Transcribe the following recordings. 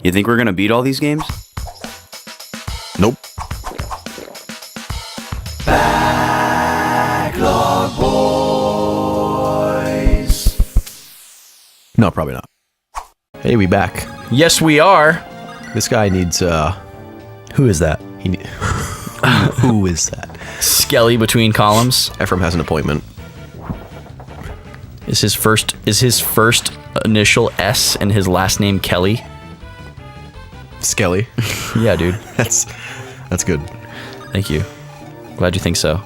You think we're gonna beat all these games? Nope. Backlog boys. No, probably not. Hey, we back. Yes, we are. This guy needs, Who is that? who is that? Skelly between columns. Ephraim has an appointment. Is his first initial S and his last name Kelly? Skelly. Yeah, dude. That's good. Thank you. Glad you think so.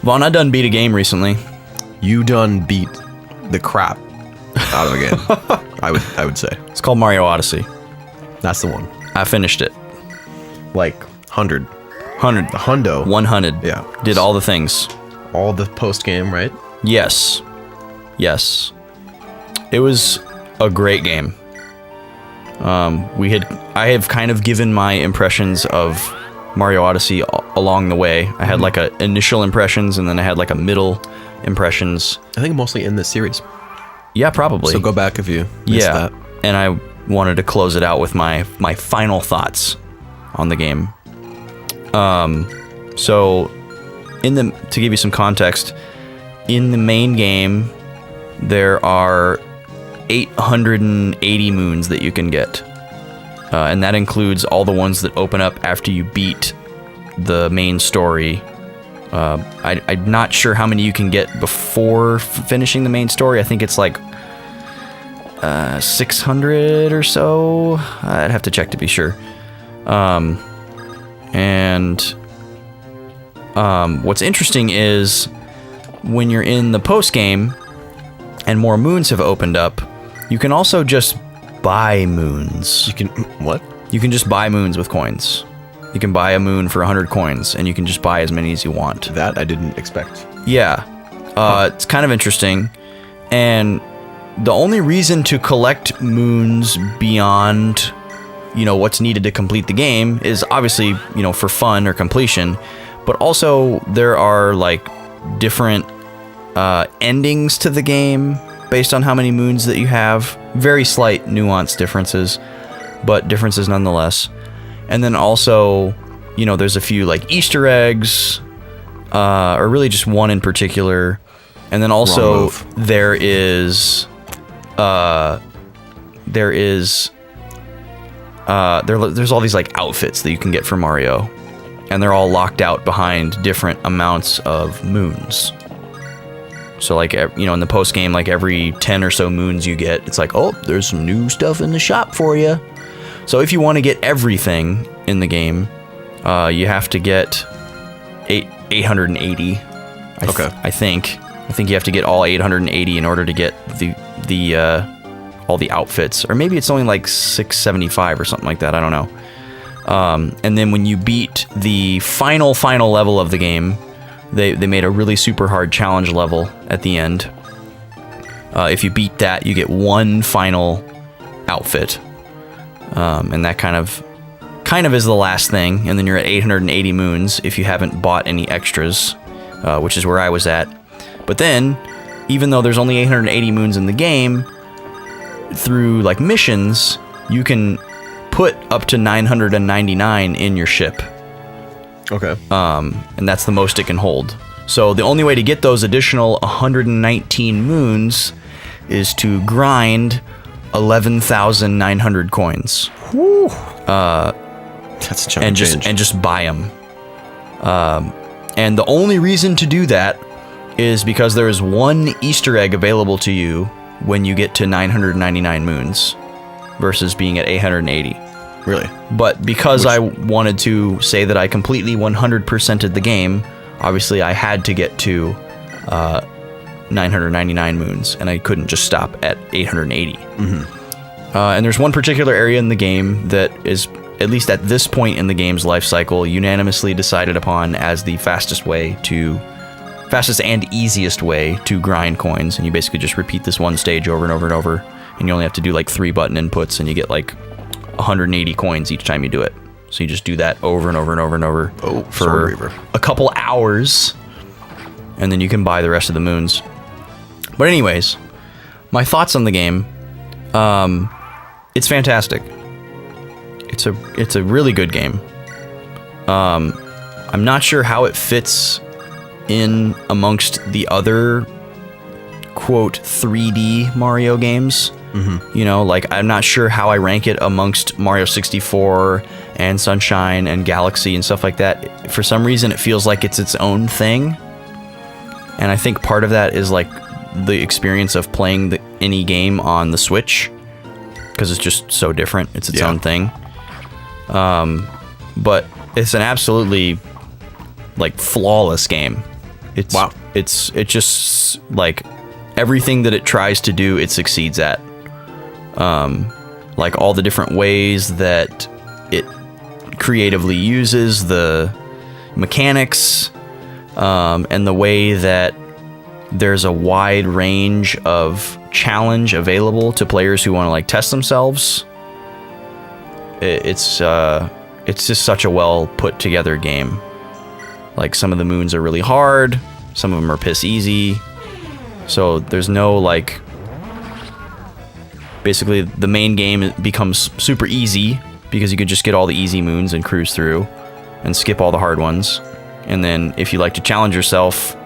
Vaughn, I done beat a game recently. You done beat the crap out of a game. I would say. It's called Mario Odyssey. That's the one. I finished it. Like 100. 100. The hundo. 100. Yeah. Did all the things. All the post game, right? Yes. It was a great game. I have kind of given my impressions of Mario Odyssey along the way. I had like a initial impressions, and then I had like a middle impressions. I think mostly in this series. Yeah, probably. So go back if you missed that. And I wanted to close it out with my final thoughts on the game. So to give you some context, in the main game, there are 880 moons that you can get. And that includes all the ones that open up after you beat the main story. I'm not sure how many you can get before finishing the main story. I think it's like 600 or so. I'd have to check to be sure. What's interesting is when you're in the post game and more moons have opened up, you can also just buy moons. You can what? You can just buy moons with coins. You can buy a moon for 100 coins, and you can just buy as many as you want. That I didn't expect. Yeah. It's kind of interesting. And the only reason to collect moons beyond, what's needed to complete the game is obviously, for fun or completion. But also there are like different endings to the game based on how many moons that you have. Very slight nuanced differences, but differences nonetheless. And then also, there's a few like Easter eggs, or really just one in particular. And then also there's all these like outfits that you can get for Mario, and they're all locked out behind different amounts of moons. So like, in the post game, like every 10 or so moons you get, it's like, oh, there's some new stuff in the shop for you. So if you want to get everything in the game, you have to get 880. Okay. I think you have to get all 880 in order to get the all the outfits, or maybe it's only like 675 or something like that. I don't know. And then when you beat the final level of the game, they made a really super hard challenge level at the end. If you beat that, you get one final outfit. And that kind of is the last thing, and then you're at 880 moons if you haven't bought any extras, which is where I was at. But then, even though there's only 880 moons in the game, through like missions, you can put up to 999 in your ship. Okay. And that's the most it can hold. So the only way to get those additional 119 moons is to grind 11,900 coins. Whew. That's a chunk of change. And just buy them. And the only reason to do that is because there is one Easter egg available to you when you get to 999 moons versus being at 880. Really? But because I wanted to say that I completely 100%ed the game, obviously I had to get to 999 moons, and I couldn't just stop at 880. Mm-hmm. And there's one particular area in the game that is, at least at this point in the game's life cycle, unanimously decided upon as the fastest and easiest way to grind coins. And you basically just repeat this one stage over and over and over, and you only have to do like 3 button inputs, and you get like 180 coins each time you do it. So you just do that over and over and over and over for a couple hours, and then you can buy the rest of the moons. But anyways, my thoughts on the game. it's fantastic. It's a really good game. I'm not sure how it fits in amongst the other quote 3D Mario games. You know, like I'm not sure how I rank it amongst Mario 64 and Sunshine and Galaxy and stuff like that. For some reason, it feels like it's its own thing. And I think part of that is like the experience of playing any game on the Switch, because it's just so different. It's its own thing. But it's an absolutely like flawless game. It's just like everything that it tries to do, it succeeds at. Like all the different ways that it creatively uses the mechanics, and the way that there's a wide range of challenge available to players who want to like test themselves. It's just such a well put together game. Like some of the moons are really hard, some of them are piss easy. So there's no like, basically the main game becomes super easy because you can just get all the easy moons and cruise through and skip all the hard ones. And then if you like to challenge yourself,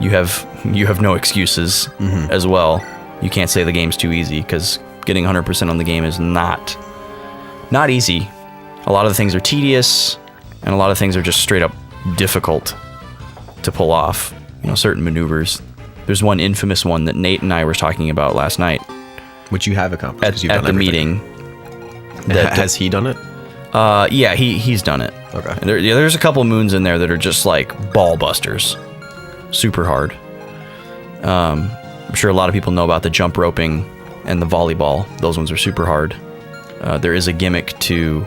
you have no excuses as well. You can't say the game's too easy, because getting 100% on the game is not easy. A lot of the things are tedious, and a lot of things are just straight up difficult to pull off. You know, certain maneuvers. There's one infamous one that Nate and I were talking about last night, which you have accomplished at the meeting. Has he done it? Yeah, he's done it. Okay. There's a couple moons in there that are just like ball busters, super hard. I'm sure a lot of people know about the jump roping and the volleyball. Those ones are super hard. There is a gimmick to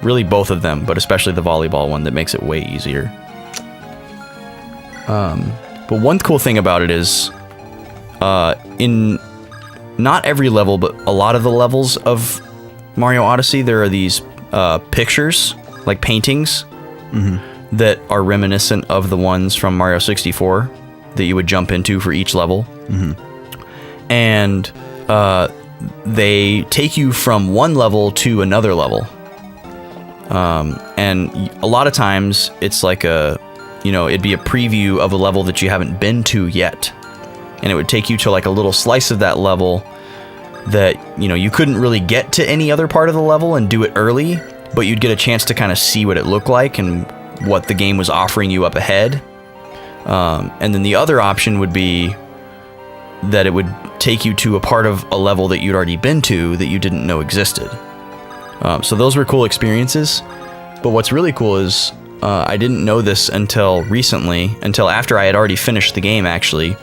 really both of them, but especially the volleyball one that makes it way easier. But one cool thing about it is, in not every level, but a lot of the levels of Mario Odyssey, there are these pictures, like paintings, that are reminiscent of the ones from Mario 64 that you would jump into for each level. And they take you from one level to another level. And a lot of times it's like it'd be a preview of a level that you haven't been to yet. And it would take you to like a little slice of that level that, you couldn't really get to any other part of the level and do it early, but you'd get a chance to kind of see what it looked like and what the game was offering you up ahead. And then the other option would be that it would take you to a part of a level that you'd already been to that you didn't know existed. So those were cool experiences. But what's really cool is I didn't know this until recently, until after I had already finished the game, actually,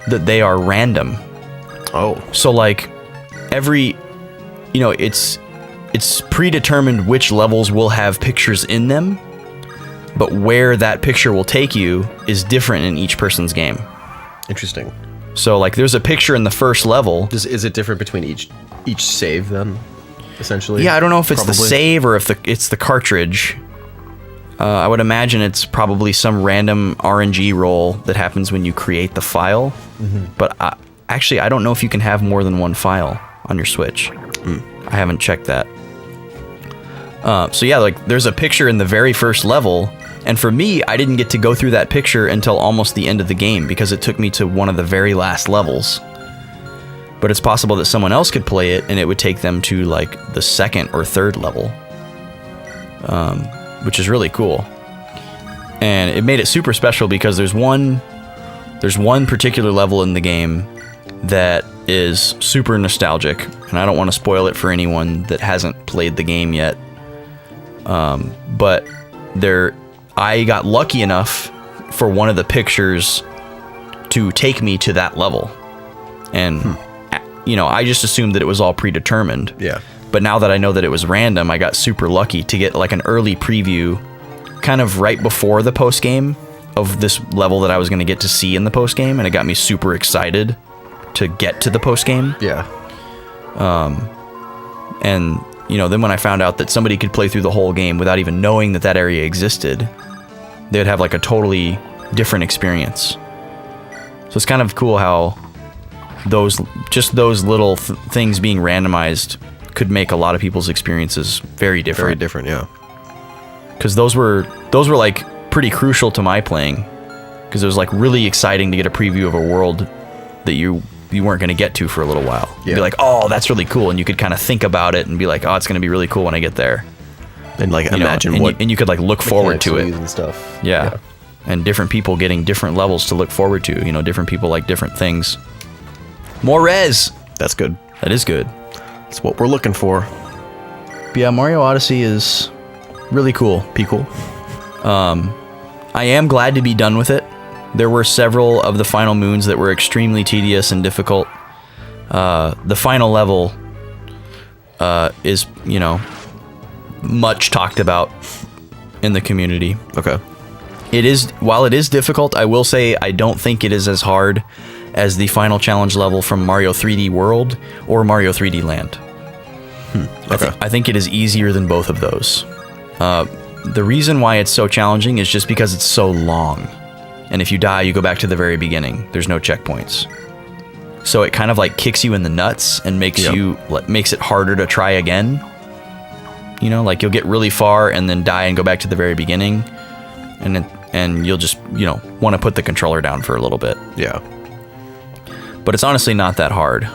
that they are random. Oh. So like it's predetermined which levels will have pictures in them, but where that picture will take you is different in each person's game. Interesting. So like there's a picture in the first level. Is it different between each save then, essentially? Yeah, I don't know if it's the save or if it's the cartridge. I would imagine it's probably some random RNG roll that happens when you create the file. But actually, I don't know if you can have more than one file on your Switch. I haven't checked that. So yeah, like there's a picture in the very first level, and for me, I didn't get to go through that picture until almost the end of the game because it took me to one of the very last levels. But it's possible that someone else could play it and it would take them to like the second or third level, which is really cool. And it made it super special because there's one particular level in the game that is super nostalgic, and I don't want to spoil it for anyone that hasn't played the game yet. But I got lucky enough for one of the pictures to take me to that level. And, I just assumed that it was all predetermined. Yeah. But now that I know that it was random, I got super lucky to get like an early preview kind of right before the post game of this level that I was going to get to see in the post game. And it got me super excited to get to the post game. Yeah. And then when I found out that somebody could play through the whole game without even knowing that area existed, they'd have like a totally different experience. So it's kind of cool how those little things being randomized could make a lot of people's experiences very Very different. different, yeah. Because those were like pretty crucial to my playing. Because it was like really exciting to get a preview of a world that you weren't going to get to for a little while. You'd be like, oh, that's really cool, and you could kind of think about it and be like, oh, it's going to be really cool when I get there. And like imagine and what you could like look forward to it and stuff. Yeah. And different people getting different levels to look forward to. You know, different people like different things. More res. That's good. That is good. That's what we're looking for. But yeah, Mario Odyssey is really cool. Cool. I am glad to be done with it. There were several of the final moons that were extremely tedious and difficult. The final level is, much talked about in the community. Okay. While it is difficult, I will say I don't think it is as hard as the final challenge level from Mario 3D World or Mario 3D Land. Okay. I think it is easier than both of those. The reason why it's so challenging is just because it's so long. And if you die, you go back to the very beginning. There's no checkpoints. So it kind of like kicks you in the nuts and makes it harder to try again. Like you'll get really far and then die and go back to the very beginning. And you'll just, want to put the controller down for a little bit. Yeah. But it's honestly not that hard.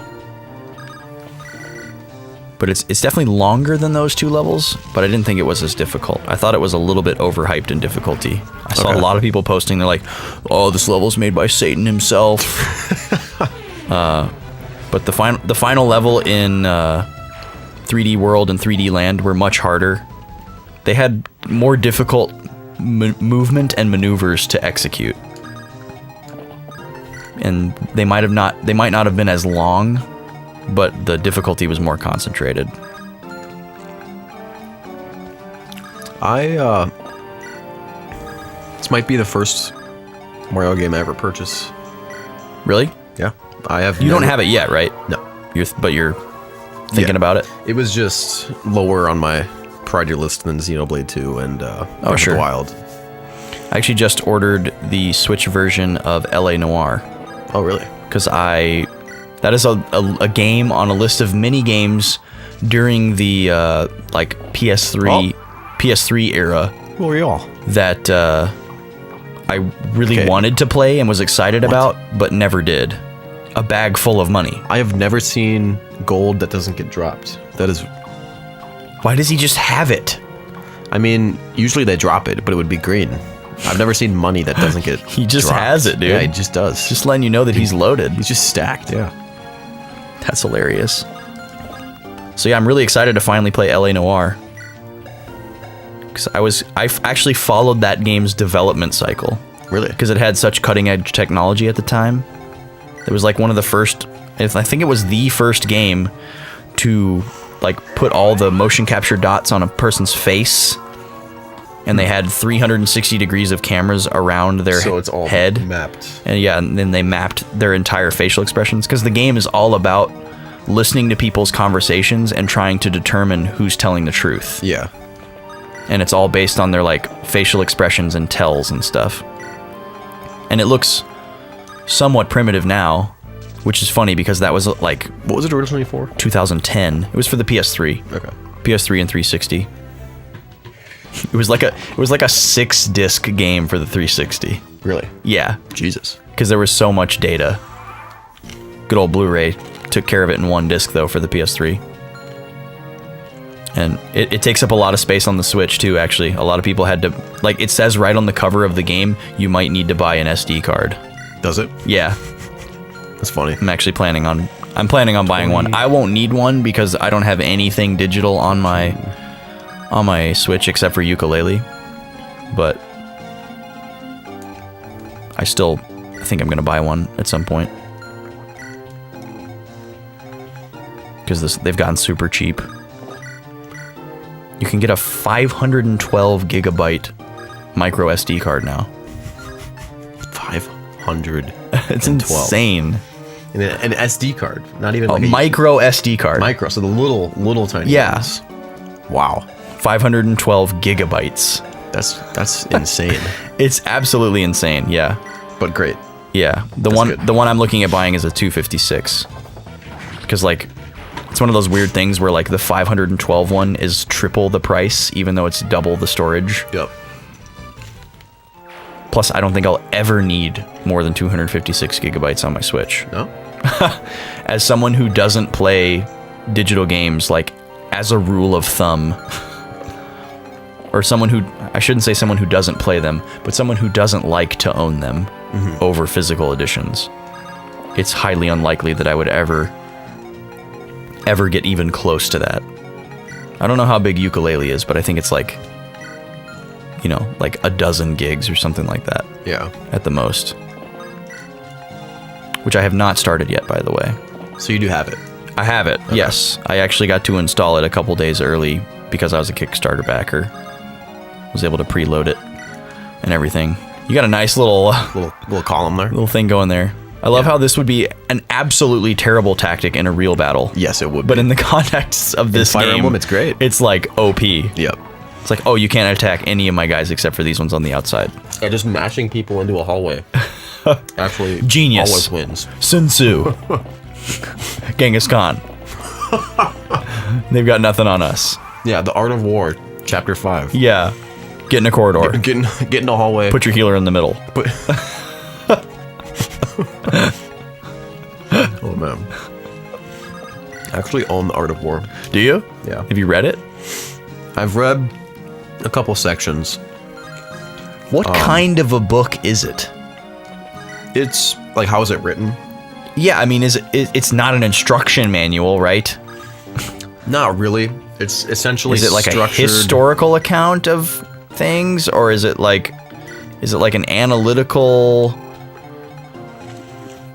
But it's definitely longer than those two levels, but I didn't think it was as difficult. I thought it was a little bit overhyped in difficulty. I saw a lot of people posting, they're like, oh, this level's made by Satan himself. But the final level in 3D World and 3D Land were much harder. They had more difficult movement and maneuvers to execute. And they might not have been as long, but the difficulty was more concentrated. This might be the first Mario game I ever purchase. Really? Yeah. I have. You don't have it yet, right? No. But you're thinking about it? It was just lower on my priority list than Xenoblade 2 and Breath of the Wild. I actually just ordered the Switch version of LA Noire. Oh, really? Because that is a game on a list of mini games during the PS3 era. Who are y'all? That I really wanted to play and was excited about, but never did. A bag full of money. I have never seen gold that doesn't get dropped. That is. Why does he just have it? I mean, usually they drop it, but it would be green. I've never seen money that doesn't get He just dropped. has it, dude. Yeah, he just does. Just letting you know that he's loaded. He's just stacked, yeah. That's hilarious. So yeah, I'm really excited to finally play LA Noire. Because I actually followed that game's development cycle. Really? Because it had such cutting edge technology at the time. It was like one of the first, I think it was the first game to like put all the motion capture dots on a person's face. And they had 360 degrees of cameras around their so it's all head. Mapped. And yeah, and then they mapped their entire facial expressions. Because the game is all about listening to people's conversations and trying to determine who's telling the truth. Yeah. And it's all based on their like facial expressions and tells and stuff. And it looks somewhat primitive now, which is funny because that was like... What was it originally for? 2010. It was for the PS3. Okay. PS3 and 360. It was like a 6-disc game for the 360. Really? Yeah. Jesus. Because there was so much data. Good old Blu-ray took care of it in one disc though for the PS3. And it takes up a lot of space on the Switch too, actually. A lot of people had to, like, it says right on the cover of the game, you might need to buy an SD card. Does it? Yeah. That's funny. I'm actually planning on buying one. I won't need one because I don't have anything digital on my Switch except for Ukulele. But I think I'm going to buy one at some point. Because they've gotten super cheap. You can get a 512 gigabyte micro SD card now. 500. It's insane. And an SD card, not even like a micro SD card. Micro, so the little tiny ones. Wow. 512 gigabytes. That's insane. It's absolutely insane. Yeah. But great. Yeah. The one I'm looking at buying is a 256. Because like It's one of those weird things where like the 512 one is triple the price, even though it's double the storage. Yep. Plus, I don't think I'll ever need more than 256 gigabytes on my Switch. No? As someone who doesn't play digital games, like, as a rule of thumb, or someone who, I shouldn't say someone who doesn't play them, but someone who doesn't like to own them over physical editions, it's highly unlikely that I would ever get even close to that. I don't know how big Ukulele is, but I think it's like, you know, like a dozen gigs or something like that. Yeah. At the most. Which I have not started yet, by the way. So you do have it? I have it, Okay. yes. I actually got to install it a couple days early because I was a Kickstarter backer. Was able to preload it and everything. You got a nice little column there. little thing going there. I love how this would be an absolutely terrible tactic in a real battle. Yes, it would. But in the context of this Fire game, Emblem, it's great. It's like OP. Yep. It's like, oh, you can't attack any of my guys except for these ones on the outside. Yeah, just mashing people into a hallway. Actually, Genius. always wins. Sun Tzu. Genghis Khan. They've got nothing on us. Yeah, The Art of War, Chapter 5. Yeah. Get in a corridor. Get in a hallway. Put your healer in the middle. Oh, man. I actually own The Art of War. Do you? Yeah. Have you read it? I've read a couple sections. What kind of a book is it? It's, like, how is it written? Yeah, I mean, it's not an instruction manual, right? Not really. It's essentially Is it like structured. a historical account of things, or is it like an analytical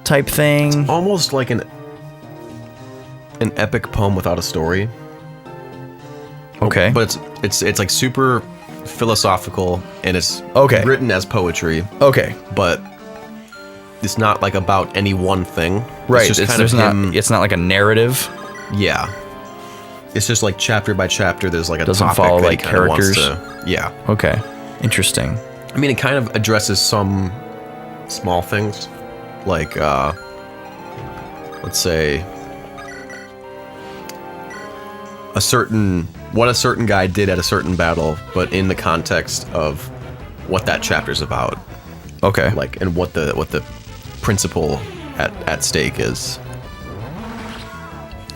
type thing? Almost like an epic poem without a story. Okay. But it's like super philosophical, and it's Okay. written as poetry, Okay. but it's not like about any one thing. Right. It's just kind of him. It's not like a narrative. Yeah. It's just like chapter by chapter. There's like a Doesn't topic follow, that he like, kinda wants characters? yeah. Okay. Interesting. I mean, it kind of addresses some small things, like let's say what a certain guy did at a certain battle, but in the context of what that chapter's about, Okay. like, and what the principle at stake is.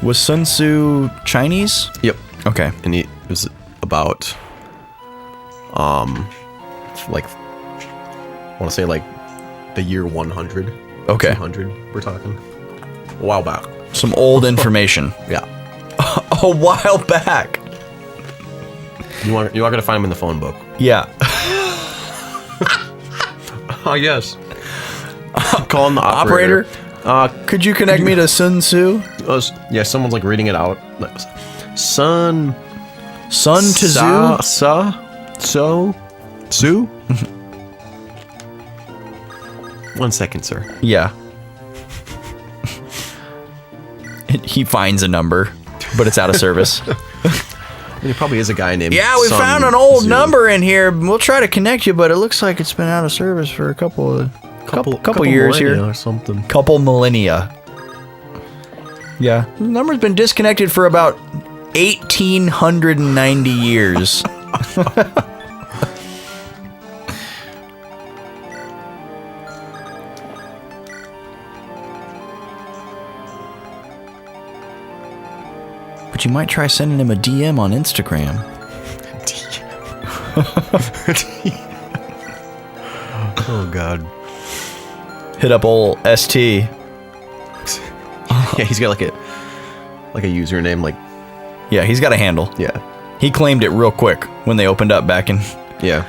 Was Sun Tzu Chinese? Yep. Okay. And it was about like, I want to say like the year 100. Okay. 200, we're talking a while back. Some old information. Yeah. A while back. You are gonna find him in the phone book. Yeah. Oh yes. Calling the Operator, operator. could you connect me to Sun Tzu? Yeah, someone's like reading it out. Sun Tzu? Tzu? 1 second, sir. Yeah. He finds a number, but it's out of service. There probably is a guy named. Yeah, we Sun found an old Tzu. number in here. We'll try to connect you, but it looks like it's been out of service for a couple years millennia here. or something. Couple millennia. Yeah. The number's been disconnected for about 1,890 years. But you might try sending him a DM on Instagram. Oh God. Hit up old ST. Yeah, he's got like a username, like, Yeah, he's got a handle. yeah, He claimed it real quick when they opened up back in yeah.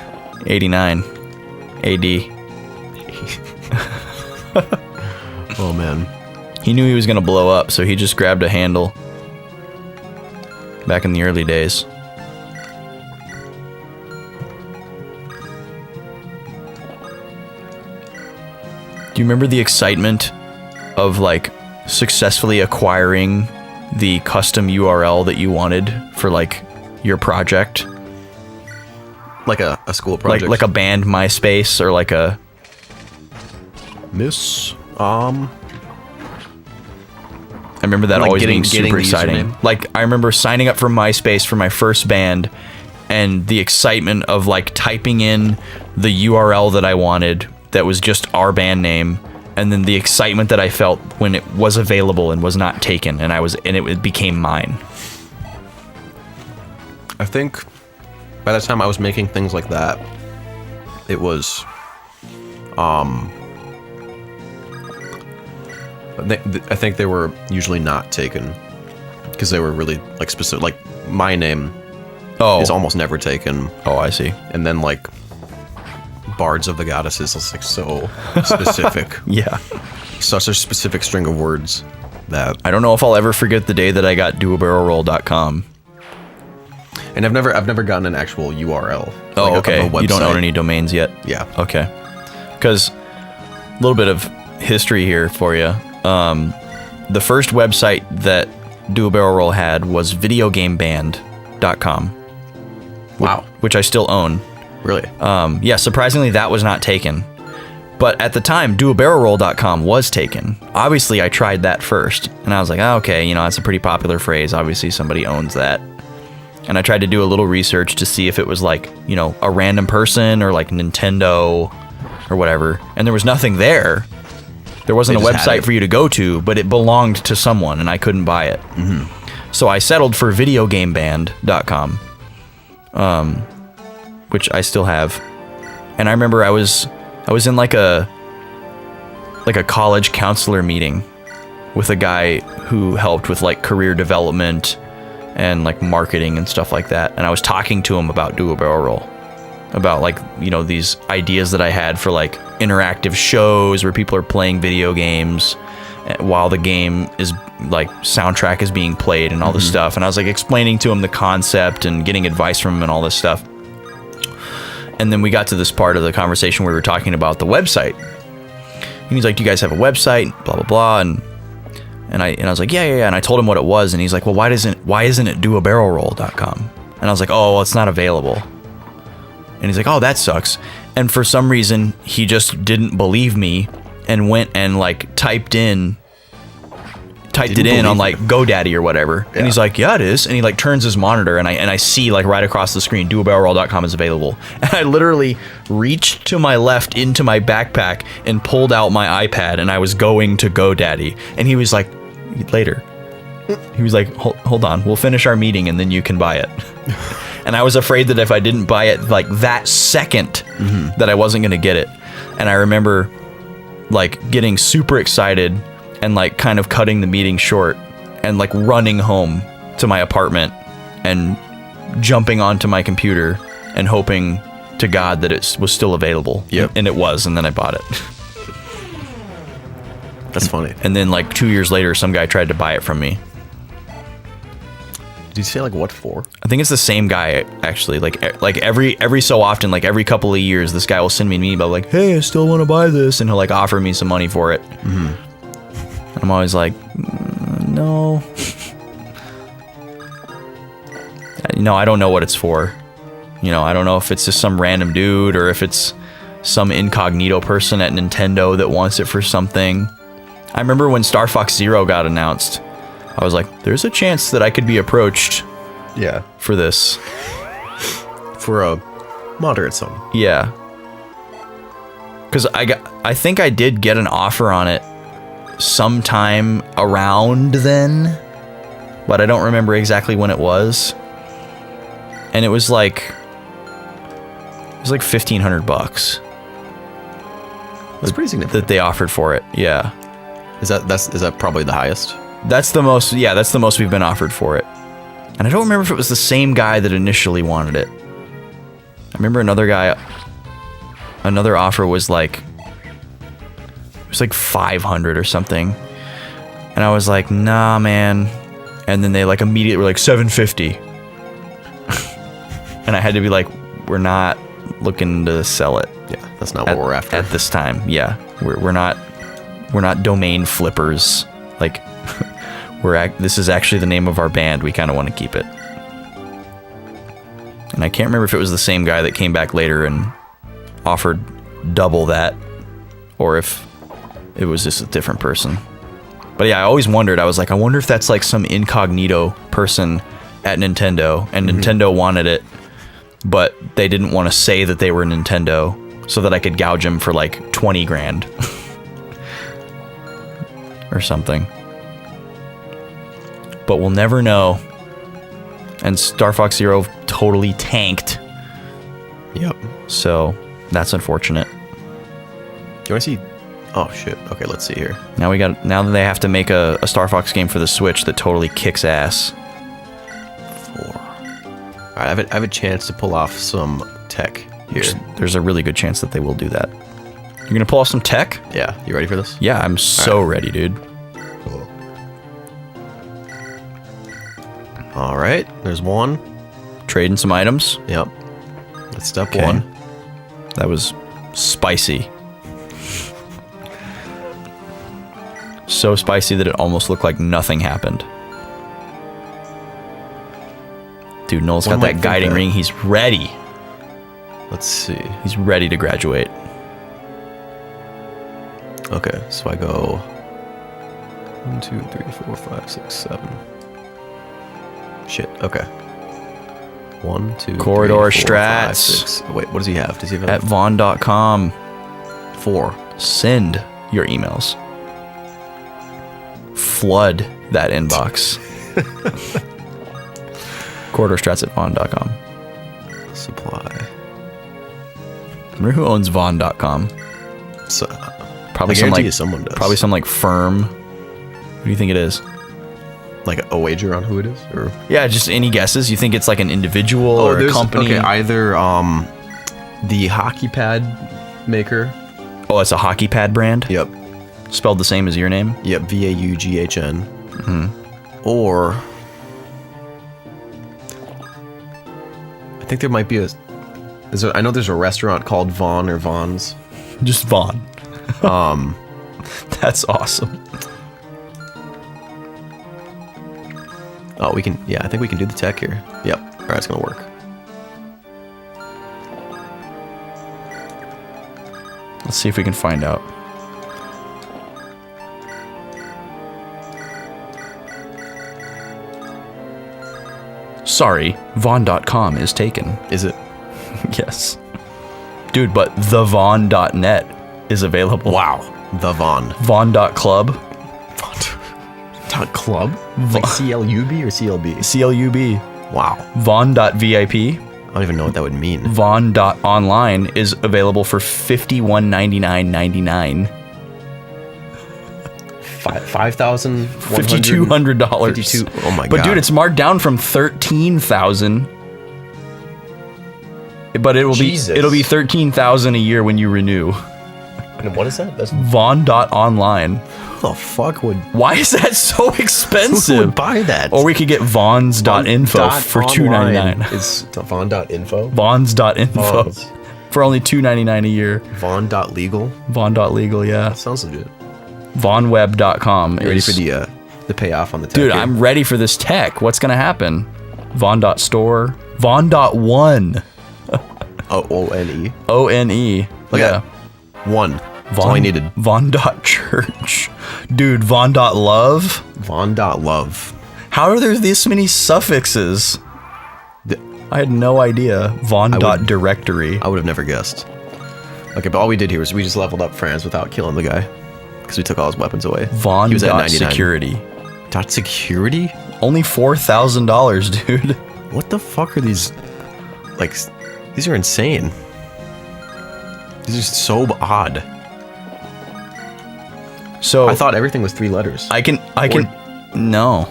89 AD. Oh man. He knew he was going to blow up, so he just grabbed a handle back in the early days. Do you remember the excitement of like successfully acquiring the custom URL that you wanted for like your project? Like a school project. Like a band MySpace or like a Miss. I remember that Like always being getting super the exciting. username? Like, I remember signing up for MySpace for my first band and the excitement of like typing in the URL that I wanted that was just our band name, and then the excitement that I felt when it was available and was not taken, and it became mine. I think by the time I was making things like that, it was, I think they were usually not taken because they were really like specific. Like my name is almost never taken, Oh, I see. and then like Bards of the Goddesses is like so specific, Yeah. such a specific string of words that, I don't know if I'll ever forget the day that I got doabarrelroll.com. and I've never gotten an actual URL. Oh, like, of okay. a You don't website. own any domains yet? Yeah. Okay. Because a little bit of history here for you. The first website that Do a Barrel Roll had was videogameband.com. Wow. Which I still own. Really? Yeah, surprisingly, that was not taken. But at the time, doabarrelroll.com was taken. Obviously, I tried that first. And I was like, oh, okay, that's a pretty popular phrase. Obviously, somebody owns that. And I tried to do a little research to see if it was like, a random person or like Nintendo or whatever. And there was nothing there. There wasn't a They just had website it. for you to go to, but it belonged to someone and I couldn't buy it. Mm-hmm. So I settled for videogameband.com, which I still have. And I remember I was in like a college counselor meeting with a guy who helped with like career development and like marketing and stuff like that. And I was talking to him about Do a Barrel Roll, about like, these ideas that I had for like interactive shows where people are playing video games while the game is like soundtrack is being played and all this stuff. And I was like explaining to him the concept and getting advice from him and all this stuff. And then we got to this part of the conversation where we were talking about the website. And he's like, do you guys have a website? Blah, blah, blah. And I was like, yeah. And I told him what it was. And he's like, well, why isn't it doabarrelroll.com? And I was like, oh, well, it's not available. And he's like, oh, that sucks. And for some reason, he just didn't believe me and went and like typed it in on like GoDaddy or whatever. Yeah. And he's like, yeah, it is. And he like turns his monitor and I see like right across the screen, doabarrelroll.com is available. And I literally reached to my left into my backpack and pulled out my iPad and I was going to GoDaddy. And he was like, later. He was like, hold on, we'll finish our meeting and then you can buy it. And I was afraid that if I didn't buy it like that second, that I wasn't going to get it. And I remember like getting super excited and like kind of cutting the meeting short and like running home to my apartment and jumping onto my computer and hoping to God that it was still available. Yep. And it was, and then I bought it. That's funny. And then like 2 years later, some guy tried to buy it from me. Did you say like what for? I think it's the same guy actually. Like every so often, like every couple of years, this guy will send me an email like, "Hey, I still want to buy this," and he'll like offer me some money for it. And I'm always like, no. I don't know what it's for. I don't know if it's just some random dude or if it's some incognito person at Nintendo that wants it for something. I remember when Star Fox Zero got announced, I was like, there's a chance that I could be approached Yeah. for this. For a moderate sum. Yeah. Because I think I did get an offer on it sometime around then, but I don't remember exactly when it was. And it was like $1,500 That's pretty significant. that they offered for it. Yeah. Is that probably the highest? That's the most we've been offered for it. And I don't remember if it was the same guy that initially wanted it. I remember another offer was like, it was like 500 or something. And I was like, nah, man. And then they like immediately were like 750. And I had to be like, we're not looking to sell it. Yeah, that's not what we're after. At this time. Yeah. We're not domain flippers. Like, this is actually the name of our band. We kind of want to keep it. And I can't remember if it was the same guy that came back later and offered double that, or if it was just a different person. But yeah, I always wondered. I was like, I wonder if that's like some incognito person at Nintendo, and Nintendo wanted it, but they didn't want to say that they were Nintendo, so that I could gouge them for like 20 grand or something. But we'll never know. And Star Fox Zero totally tanked. Yep. So that's unfortunate. Do you want to see? Oh shit. Okay, let's see here. Now that they have to make a Star Fox game for the Switch that totally kicks ass. 4. All right, I have a chance to pull off some tech here. There's a really good chance that they will do that. You're gonna pull off some tech? Yeah. You ready for this? Yeah, I'm so ready, dude. Cool. All right. There's one. Trading some items. Yep. That's step Okay. 1. That was spicy. So spicy that it almost looked like nothing happened. Dude, Noel's One got might that think guiding that. ring. He's ready. Let's see. He's ready to graduate. Okay, so I go 1, 2, 3, 4, 5, 6, 7. Shit. Okay. 1, 2, Corridor 3, 4, 5, strats. 6. Wait, what does he have? Does he have At Vaughn.com. 4? Send your emails. Flood that inbox. Corridor strats at Vaughn.com. Supply. Remember who owns Vaughn.com? So, Probably I some guarantee like you someone does. Probably some like firm. Who do you think it is? like a wager on who it is, or Yeah, just any guesses? You think it's like an individual or a there's- company? Okay, either the hockey pad maker. Oh, it's a hockey pad brand? Yep. Spelled the same as your name? Yep. VAUGHN. Mm-hmm. Or I think there might be I know there's a restaurant called Vaughn or Vaughn's. Just Vaughn. That's awesome. Oh, we can. Yeah, I think we can do the tech here. Yep. All right, it's gonna work. Let's see if we can find out. Sorry, Vaughn.com is taken. Is it? Yes. Dude, but thevaughn.net is available. Wow. The Vaughn. Vaughn.club. Dot club? Like CLUB or CLB? CLUB. Wow. Vaughn.vip. I don't even know what that would mean. Vaughn.online is available for $51.99.99. $5,000? $5,200. 52. Oh my god. But dude, it's marked down from 13,000. But it'll Jesus. be 13,000 a year when you renew. And what is that? That's Vaughn.online. the fuck would Why is that so who expensive? would buy that? Or we could get Vaughns.info for $2.99. It's Vaughn.info. Vaughns.info Vaughns. for only $2.99 a year. Vaughn.legal. Vaughn.legal, yeah. That sounds legit. VaughnWeb.com. You ready for the payoff on the tech? Dude, here? I'm ready for this tech. What's gonna happen? Vaughn.store. Vaughn.one. ONE. ONE. Look Yeah. at one. That's all I needed. Vaughn.church. Dude, Vaughn.love. Vaughn.love. How are there this many suffixes? I had no idea. Vaughn.directory. I would have never guessed. Okay, but all we did here was we just leveled up Franz without killing the guy. Because we took all his weapons away. He was at 99. Vaughn.security. Dot security? Only $4,000, dude. What the fuck are these? Like, these are insane. These are so odd. So I thought everything was 3 letters. no.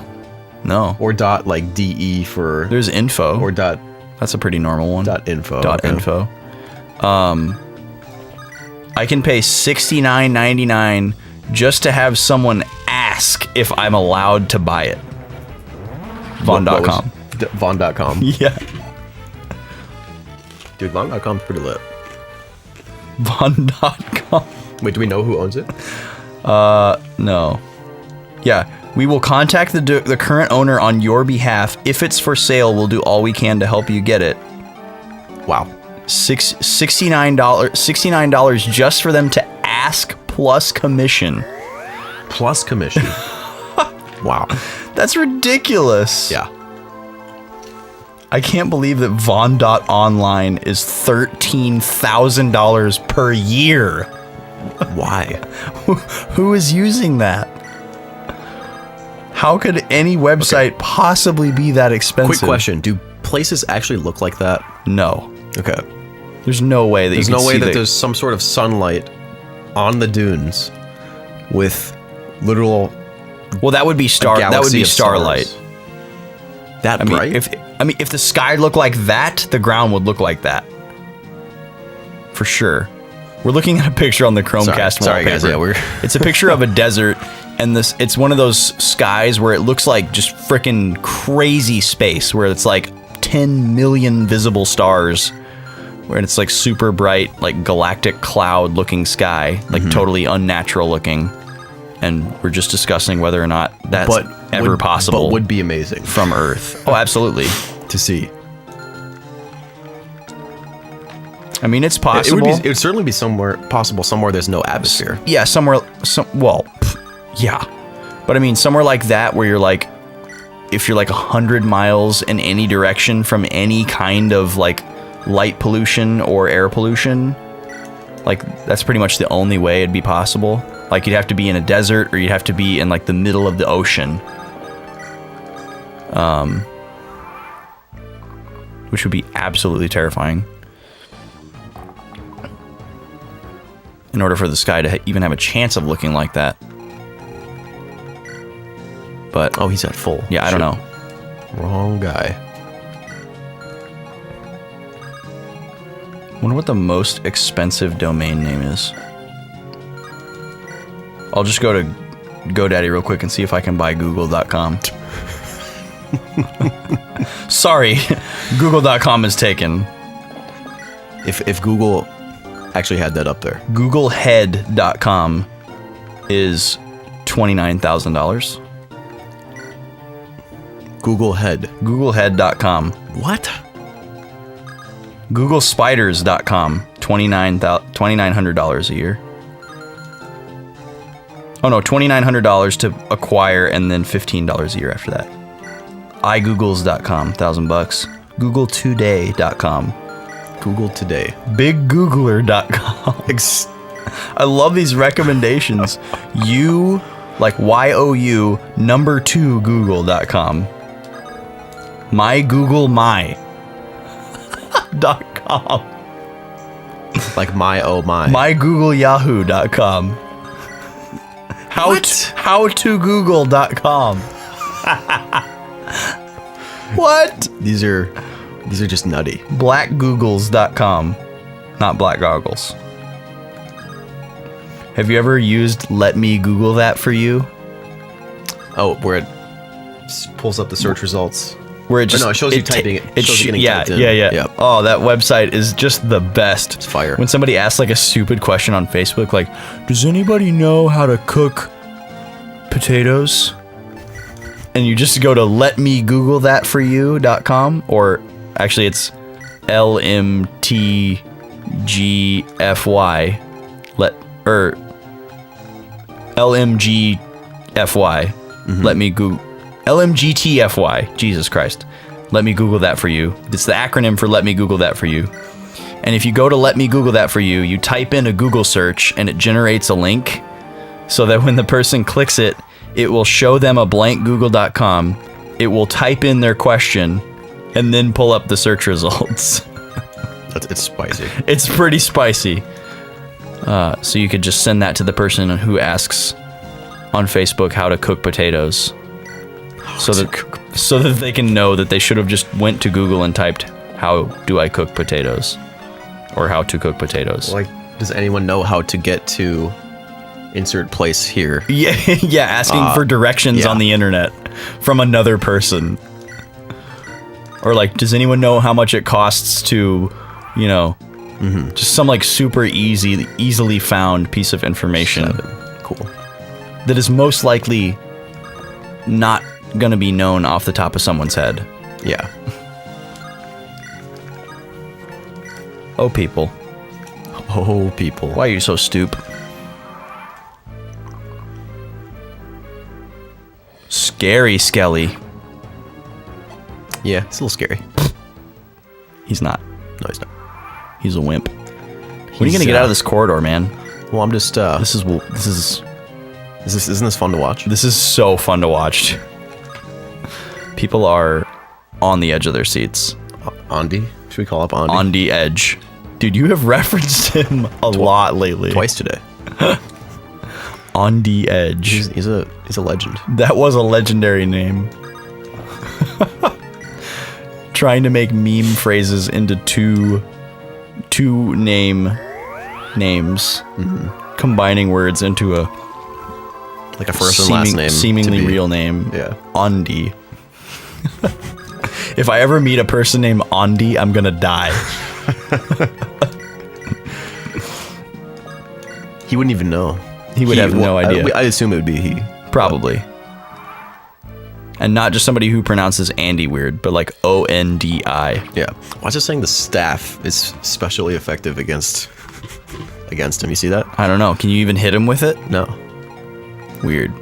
Or dot like DE for There's info. or dot That's a pretty normal one. info. Dot okay. info. I can pay $69.99 just to have someone ask if I'm allowed to buy it. Vaughn.com. Vaughn.com. Yeah. Dude, Vaughn.com's pretty lit. Vaughn.com. Wait, do we know who owns it? No. Yeah. We will contact the current owner on your behalf. If it's for sale, we'll do all we can to help you get it. Wow. $69 just for them to ask plus commission. Plus commission. Wow. That's ridiculous. Yeah. I can't believe that Vaughn.online is $13,000 per year. Why? Who is using that? How could any website possibly be that expensive? Quick question. Do places actually look like that? No. Okay. There's no way that There's you can no way see that there's some sort of sunlight on the dunes with literal Well, that would be that would galaxy be of starlight. stars. That I mean, bright? if the sky looked like that, the ground would look like that. For sure. We're looking at a picture on the Chromecast Sorry, wallpaper. guys. Yeah, It's a picture of a desert, and it's one of those skies where it looks like just freaking crazy space, where it's like 10 million visible stars, where it's like super bright, like galactic cloud-looking sky, like totally unnatural looking. And we're just discussing whether or not that's ever possible. But would be amazing from Earth. Oh, absolutely. to see. I mean, it's possible. It would certainly be possible somewhere there's no atmosphere. Yeah, somewhere. Yeah. But I mean, somewhere like that where you're like, if you're like 100 miles in any direction from any kind of like light pollution or air pollution, like that's pretty much the only way it'd be possible. Like you'd have to be in a desert, or you'd have to be in like the middle of the ocean. Which would be absolutely terrifying. In order for the sky to even have a chance of looking like that. But Oh, he's at full. yeah, I don't know. Wrong guy. Wonder what the most expensive domain name is. I'll just go to GoDaddy real quick and see if I can buy Google.com. Sorry, Google.com is taken. If Google actually had that up there. Googlehead.com is $29,000. Google Head. Googlehead.com. What? Googlespiders.com, $2,900 a year. Oh no, $2,900 to acquire, and then $15 a year after that. iGoogles.com, $1,000. Googletoday.com. Google Today. BigGoogler.com. I love these recommendations. You, like YOU, number 2 Google.com. MyGoogleMy.com. Like my oh my. MyGoogleYahoo.com. HowToGoogle.com. What? These are just nutty. BlackGoogles.com. Not Black Goggles. Have you ever used Let Me Google That For You? Oh, where it pulls up the search results. Where it just no, it shows you typing it. It shows you getting yeah, typed in. yeah. Yep. Oh, that website is just the best. It's fire. When somebody asks like a stupid question on Facebook, like, does anybody know how to cook potatoes? And you just go to letmegooglethatforyou.com, or actually it's LMTGFY. LMGFY. Let me Google LMGTFY. Jesus Christ. Let me Google that for you. It's the acronym for Let Me Google That For You. And if you go to Let Me Google That For You, you type in a Google search and it generates a link so that when the person clicks it, it will show them a blank google.com. It will type in their question and then pull up the search results. It's spicy. It's pretty spicy. So you could just send that to the person who asks on Facebook how to cook potatoes, so that they can know that they should have just went to Google and typed "How do I cook potatoes?" or "How to cook potatoes." Like, does anyone know how to get to insert place here? Yeah, yeah, asking for directions yeah. on the internet from another person. Or like, does anyone know how much it costs to, you know, just some like super easily found piece of information. 7. Cool. That is most likely not going to be known off the top of someone's head. Yeah. Oh, people. Oh, people. Why are you so Scary Skelly. Yeah, it's a little scary. He's not. No, he's not. He's a wimp. When are you gonna get out of this corridor, man? Well, I'm just. Isn't this fun to watch? this is so fun to watch. People are on the edge of their seats. Andy? Should we call up Andy? On the edge. Dude, you have referenced him a lot lately. Twice today. On the edge. He's a legend. That was a legendary name. Trying to make meme phrases into two names, combining words into a Like a first and last name. seemingly real name. Yeah. Ondi. If I ever meet a person named Ondi, I'm gonna die. He wouldn't even know. He would have no idea. I assume it would be he. Probably. And not just somebody who pronounces Andy weird, but like O-N-D-I. Yeah. Why is it saying the staff is especially effective against him? You see that? I don't know. Can you even hit him with it? No. Weird.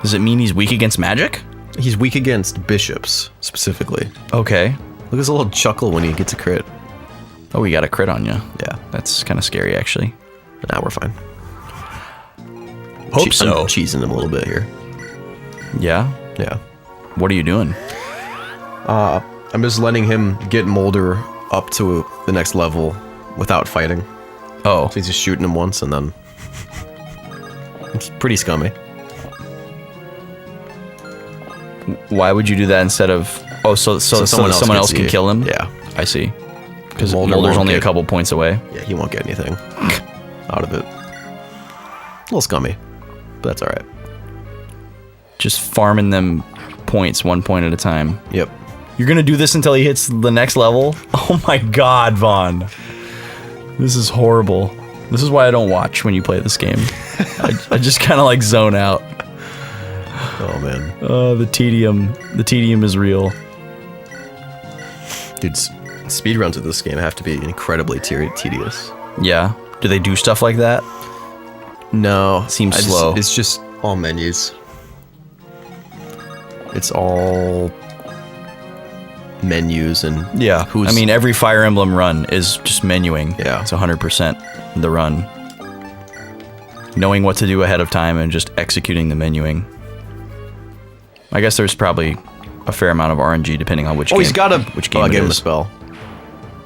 Does it mean he's weak against magic? He's weak against bishops, specifically. Okay. Look at his little chuckle when he gets a crit. Oh, we got a crit on you. Yeah. That's kind of scary, actually. Now we're fine. Hope so. I'm cheesing him a little bit here. Yeah? Yeah. What are you doing? I'm just letting him get Molder up to the next level without fighting. Oh. So he's just shooting him once and then... It's pretty scummy. Why would you do that instead of... Oh, so someone else can kill him? Yeah. I see. Because Molder's Molder's only a couple points away. Yeah, he won't get anything out of it. A little scummy, but that's alright. Just farming them points 1 point at a time. Yep. You're gonna do this until he hits the next level? Oh my god, Vaughn. This is horrible. This is why I don't watch when you play this game. I just kind of like zone out. Oh man. The tedium. The tedium is real. Dude, speedruns of this game have to be incredibly tedious. Yeah. Do they do stuff like that? No. Seems slow. It's just all menus. It's all menus and Yeah. I mean, every Fire Emblem run is just menuing. Yeah. It's 100% the run. Knowing what to do ahead of time and just executing the menuing. I guess there's probably a fair amount of RNG depending on which game. Oh, he's got which game I it gave him a is. spell.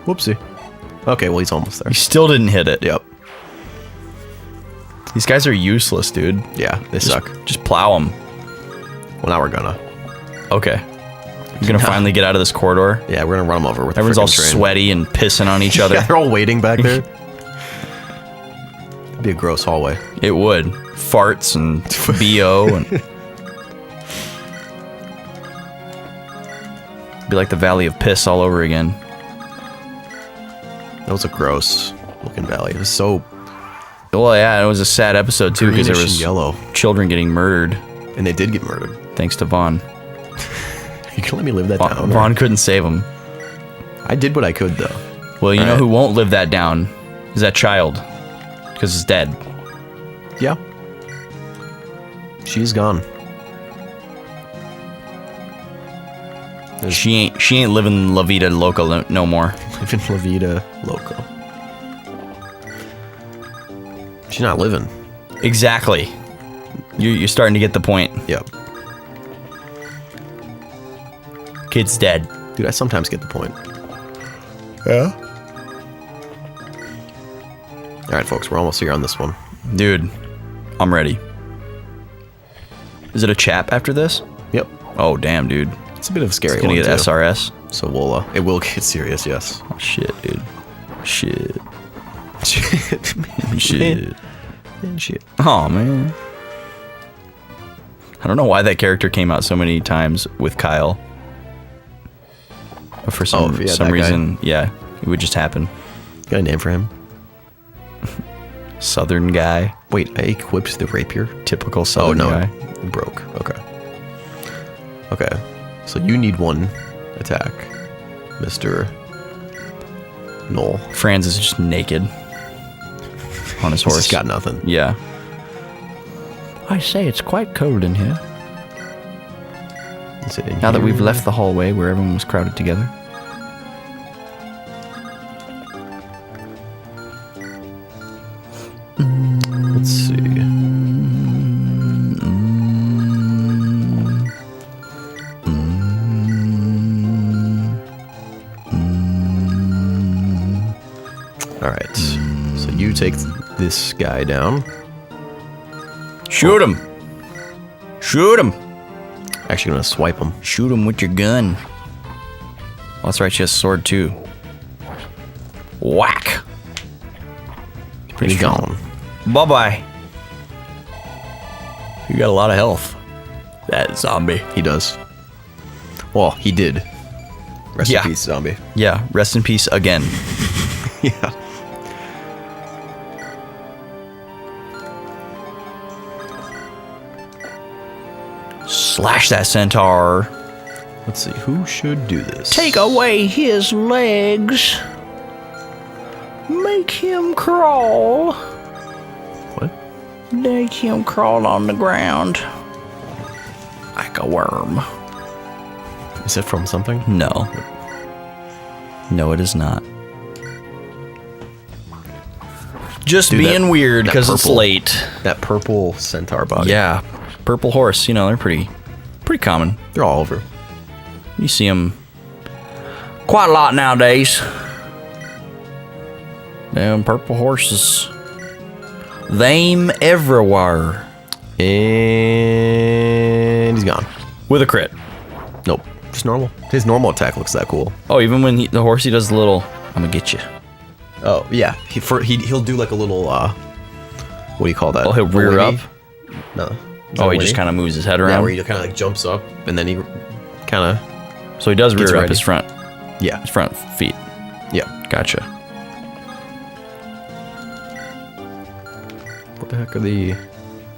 Whoopsie. Okay, well, he's almost there. You still didn't hit it. Yep. These guys are useless, dude. Yeah, they suck. Just plow them. Well, now we're gonna. Okay. You're gonna finally get out of this corridor. Yeah, we're gonna run them over with Everyone's the all frickin' train. sweaty and pissing on each other. Yeah, they're all waiting back there. It'd be a gross hallway. It would. Farts and BO and... be like the Valley of Piss all over again. That was a gross looking valley. It was so Well, yeah, it was a sad episode too because there greenish was and yellow. children getting murdered And they did get murdered. thanks to Vaughn. You can let me live that down. Vaughn couldn't save them. I did what I could, though. Well, you know Alright. who won't live that down is that child because it's dead. Yeah. She's gone. She ain't living La Vida Loca no more. Living La Vida Loco. She's not living. Exactly. You're starting to get the point. Yep. Kid's dead. Dude, I sometimes get the point. Yeah? Alright, folks, we're almost here on this one. Dude, I'm ready. Is it a chap after this? Yep. Oh, damn, dude. It's a bit of a scary It's gonna one, get too. SRS. So it will get serious, yes. Oh, shit, dude. Shit. Shit. Shit. Man, shit. Oh, man. I don't know why that character came out so many times with Kyle. But for some that guy. reason, yeah, it would just happen. Got a name for him? Southern guy. Wait, I equipped the rapier? Typical Southern guy. It broke. Okay. Okay. So you need one attack, Mr. Knoll. Franz is just naked on his horse. He's got nothing. Yeah. I say it's quite cold in here. Is it in Now that here? we've left the hallway where everyone was crowded together. Let's see. All right. So you take this guy down. Shoot him! Shoot him! Actually, gonna swipe him. Shoot him with your gun. Oh, that's right, she has a sword too. Whack! Pretty gone. Bye-bye. You got a lot of health. That zombie. He does. Well, he did. Rest Yeah. in peace, zombie. Yeah, rest in peace again. Yeah. Slash that centaur. Let's see. Who should do this? Take away his legs. Make him crawl. What? Make him crawl on the ground. Like a worm. Is it from something? No. No, it is not. Just Dude, being that- weird that because it's purple- late. That purple centaur body. Yeah. Purple horse, you know, they're pretty common. They're all over. You see them quite a lot nowadays. Them purple horses. They'm everywhere. And he's gone. With a crit. Nope. Just normal. His normal attack looks that cool. Oh, even when the horsey does the little, I'm gonna get you. Oh, yeah. He'll do like a little, what do you call that? Oh, he'll rear Whinny? up? No. Oh, he just kind of moves his head Yeah, around. where he kind of like jumps up and then he kind of, So he does Gets rear up ready. his front yeah. feet. Yeah. Gotcha. What the heck are the,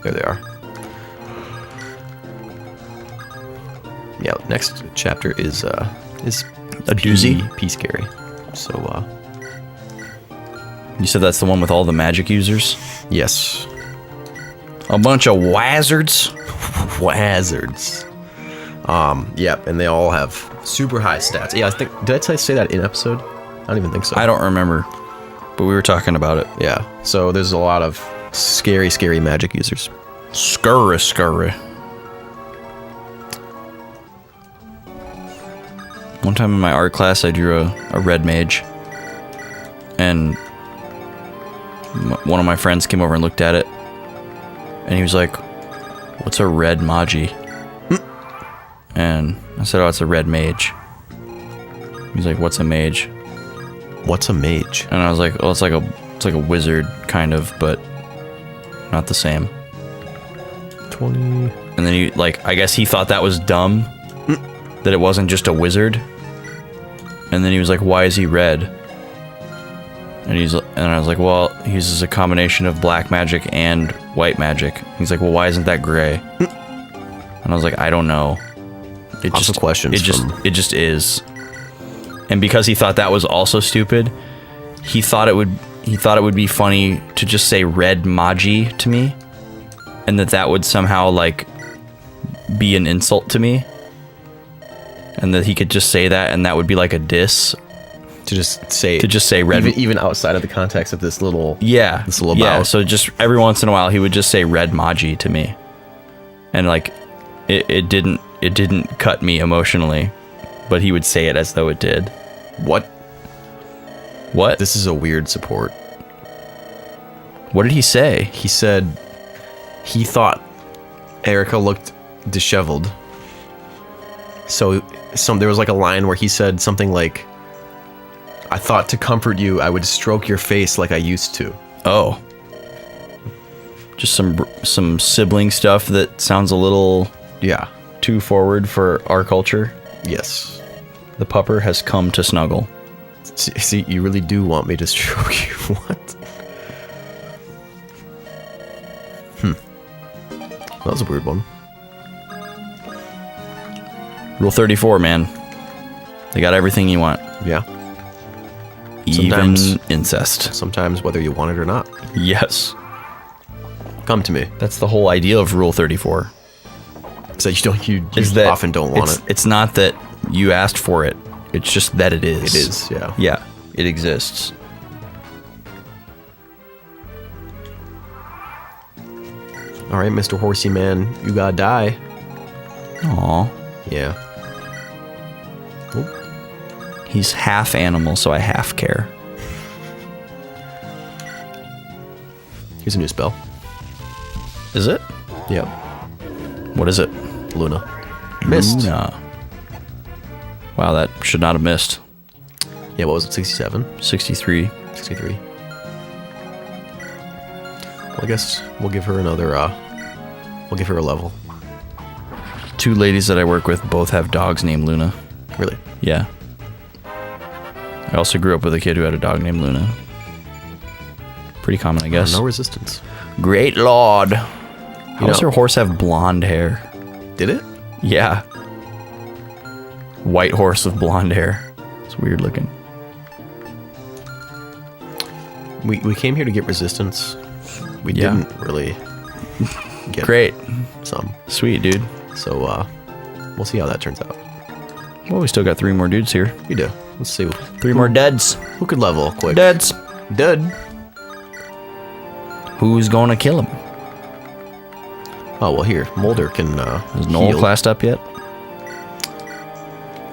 there they are. Yeah, next chapter is A doozy? P scary. So, You said that's the one with all the magic users? yes. A bunch of wazards? Wazards. Yep, and they all have super high stats. Yeah, I think, did I say that in episode? I don't even think so. I don't remember, but we were talking about it. Yeah, so there's a lot of scary, scary magic users. Scurry. One time in my art class, I drew a red mage, and one of my friends came over and looked at it, and he was like, "What's a red magi?" And I said, "Oh, it's a red mage." He's like, "What's a mage?" What's a mage? And I was like, "Oh, it's like a wizard, kind of, but not the same." 20. And then he, like, I guess he thought that was dumb, that it wasn't just a wizard. And then he was like, "Why is he red?" And I was like, "Well, he uses a combination of black magic and white magic." He's like, "Well, why isn't that gray?" And I was like, "I don't know. It Lots of questions It just is." And because he thought that was also stupid, he thought it would be funny to just say red magi to me, and that would somehow like be an insult to me, and that he could just say that and that would be like a diss To just say red. even outside of the context of this little Yeah. this little yeah. bout. So just every once in a while he would just say red magi to me. And like it didn't cut me emotionally, but he would say it as though it did. What? What? This is a weird support. What did he say? He said he thought Erica looked disheveled. So there was like a line where he said something like, "I thought to comfort you, I would stroke your face like I used to." Oh. Just some sibling stuff that sounds a little Yeah. too forward for our culture. Yes. The pupper has come to snuggle. See, you really do want me to stroke you. What? That was a weird one. Rule 34, man. They got everything you want. Yeah. Even Sometimes- incest. Sometimes whether you want it or not. Yes. Come to me. That's the whole idea of Rule 34. So you is that often don't want it. It's not that you asked for it. It's just that it is. It is, yeah. Yeah, it exists. All right, Mr. Horsey Man, you gotta die. Aw. Yeah. He's half animal, so I half care. Here's a new spell. Is it? Yep. What is it? Luna. Missed. Luna. Wow, that should not have missed. Yeah, what was it? 67? 63. 63. Well, I guess we'll give her another, we'll give her a level. 2 ladies that I work with both have dogs named Luna. Really? Yeah. I also grew up with a kid who had a dog named Luna. Pretty common, I guess. No resistance. Great Lord. How does her horse have blonde hair? Did it? Yeah. White horse with blonde hair. It's weird looking. We came here to get resistance. We didn't really get Great. some. Sweet, dude. So, we'll see how that turns out. Well, we still got 3 more dudes here. We do. Let's see. 3 more deads. Who could level quick? Deads. Dead. Who's gonna kill him? Oh, well, here. Mulder can, Is Noel heal. classed up yet?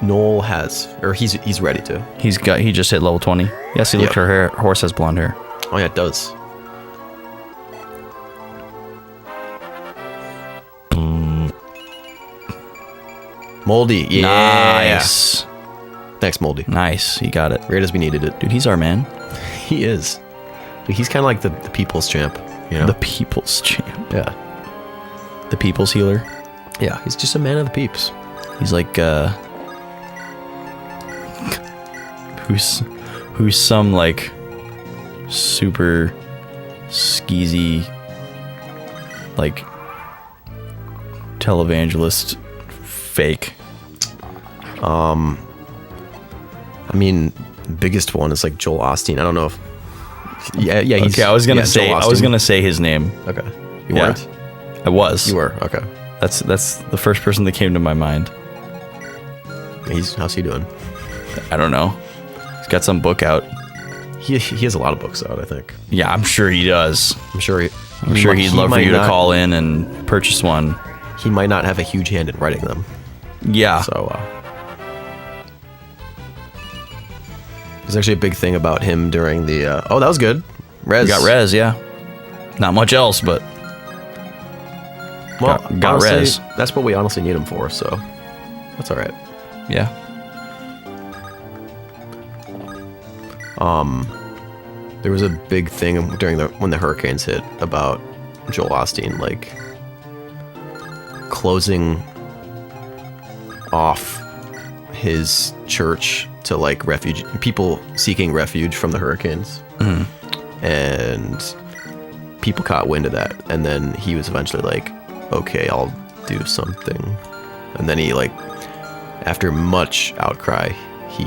Noel has, or he's ready to. He just hit level 20. Yes, he looked, her horse has blonde hair. Oh, yeah, it does. Moldy. Yeah. Nice. Thanks, Moldy. Nice. He got it. Right as we needed it. Dude, he's our man. He is. Dude, he's kind of like the people's champ, you know? The people's champ. Yeah. The people's healer. Yeah, he's just a man of the peeps. He's like, who's some, like, super skeezy, like, televangelist fake. I mean, biggest one is like Joel Osteen. I don't know if. Yeah. He's, Okay, I was gonna say Joel Osteen. say his name. Okay. You Yeah. weren't. I was. You were. Okay. That's the first person that came to my mind. How's he doing? I don't know. He's got some book out. He has a lot of books out, I think. Yeah, I'm sure he does. I'm sure he'd He'd love for might you to not- call in and purchase one. He might not have a huge hand in writing them. Yeah. So, there's actually a big thing about him during the, oh, that was good. Rez. We got Rez, yeah. Not much else, but Well, got honestly, Rez. That's what we honestly need him for, so that's all right. yeah. There was a big thing during when the hurricanes hit about Joel Osteen, like closing off his church to like people seeking refuge from the hurricanes. And people caught wind of that, and then he was eventually like, okay, I'll do something. And then he, like, after much outcry, he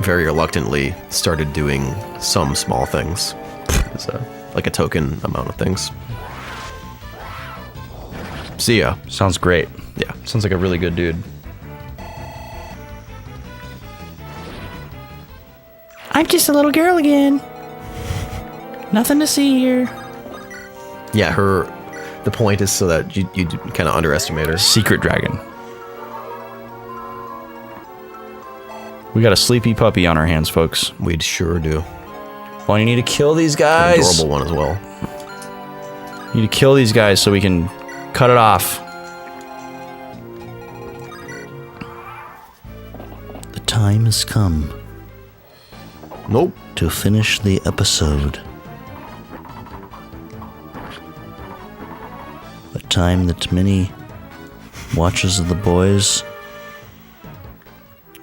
very reluctantly started doing some small things. It's like a token amount of things. See ya. Sounds great. Yeah. Sounds like a really good dude. I'm just a little girl again. Nothing to see here. Yeah, the point is so that you kind of underestimate her. Secret dragon. We got a sleepy puppy on our hands, folks. We sure do. Well, you need to kill these An guys. adorable one as well. You need to kill these guys so we can cut it off. The time has come Nope. to finish the episode. A time that many watchers of the boys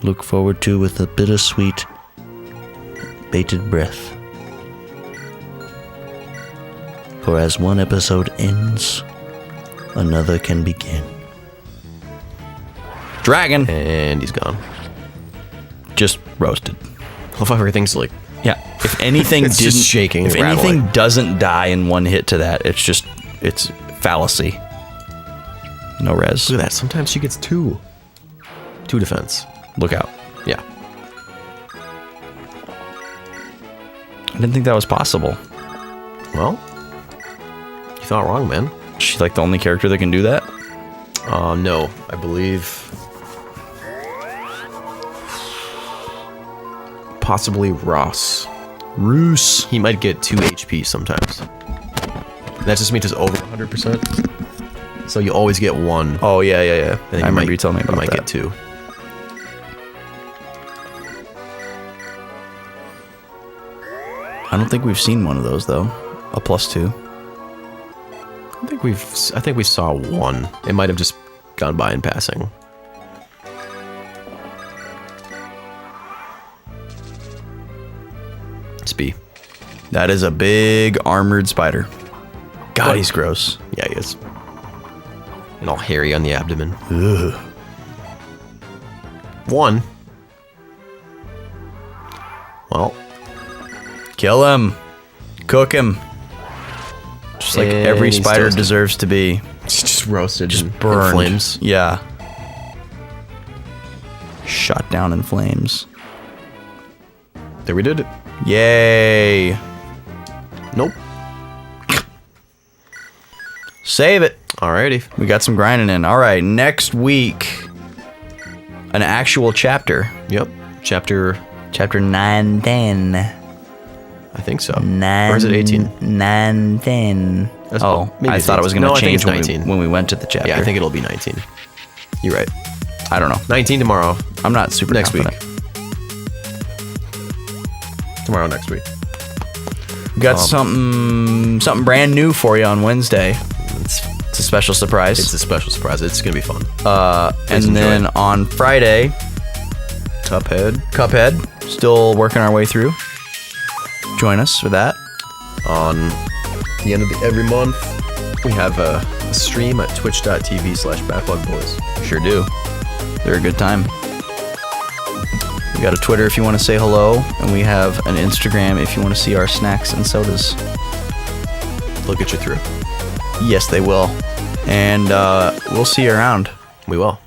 look forward to with a bittersweet, bated breath. For as one episode ends, another can begin. Dragon. And he's gone. Just roasted. I love how everything's like, Yeah. If anything It's didn't just shaking if and rattling. anything doesn't die in one hit to that, it's fallacy. No res. Look at that. Sometimes she gets 2. 2 defense. Look out. Yeah. I didn't think that was possible. Well, you thought wrong, man. She's like the only character that can do that? No. I believe... possibly Ross. Roos. He might get 2 HP sometimes. That just means it's over 100%. So you always get 1. Oh, yeah. And then I remember you telling me about you might that. get 2. I don't think we've seen one of those, though. A +2. I think we saw 1. It might have just gone by in passing. It's B. That is a big armored spider. God, What? he's gross. Yeah, he is. And all hairy on the abdomen. Ugh. 1. Well, Kill him. Cook him. Just like And every he's spider toasted. deserves to be. it's just roasted Just in burned. flames. Yeah. Shot down in flames. There we did it. Yay. Nope. Save it. Alrighty. We got some grinding in. All right, next week, an actual chapter. Yep. Chapter, Chapter 910. I think so. 9, Or is it 18? 910. That's Oh, maybe I it's thought it was 18. going No, to I think change it's when 19. when we went to the chapter. Yeah, I think it'll be 19. You're right. I don't know. 19 tomorrow. I'm not super Next confident. week. Tomorrow next week. We got something brand new for you on Wednesday. It's a special surprise. It's a special surprise. It's gonna be fun. And enjoy then it. on Friday, Cuphead, still working our way through. Join us for that. On the end of every month, we have a stream at twitch.tv/backlogboys. Sure do. They're a good time. We got a Twitter if you want to say hello, and we have an Instagram if you want to see our snacks and sodas. They'll get you through. Yes, they will. And we'll see you around. We will.